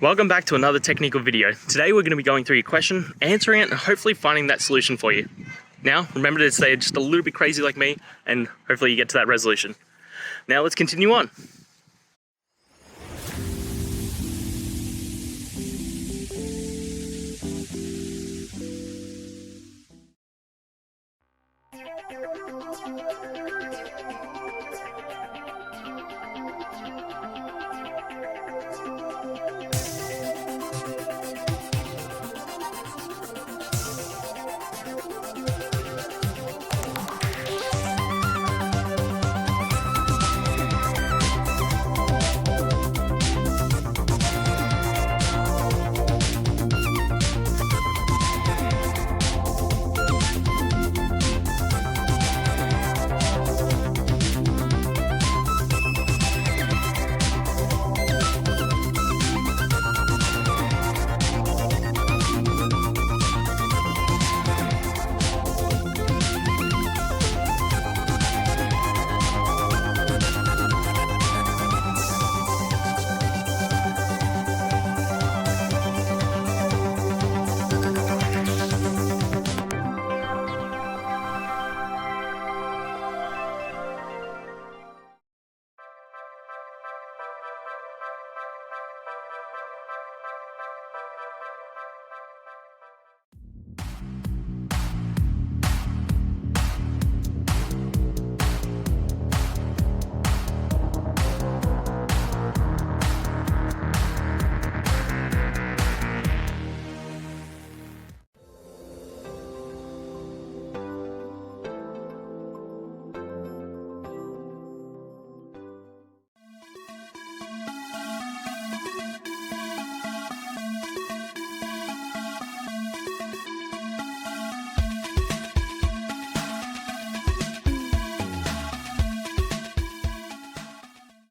Welcome back to another technical video. Today we're going to be going through your question, answering it, and hopefully finding that solution for you. Now, remember to stay just a little bit crazy like me, and hopefully you get to that resolution. Now let's continue on.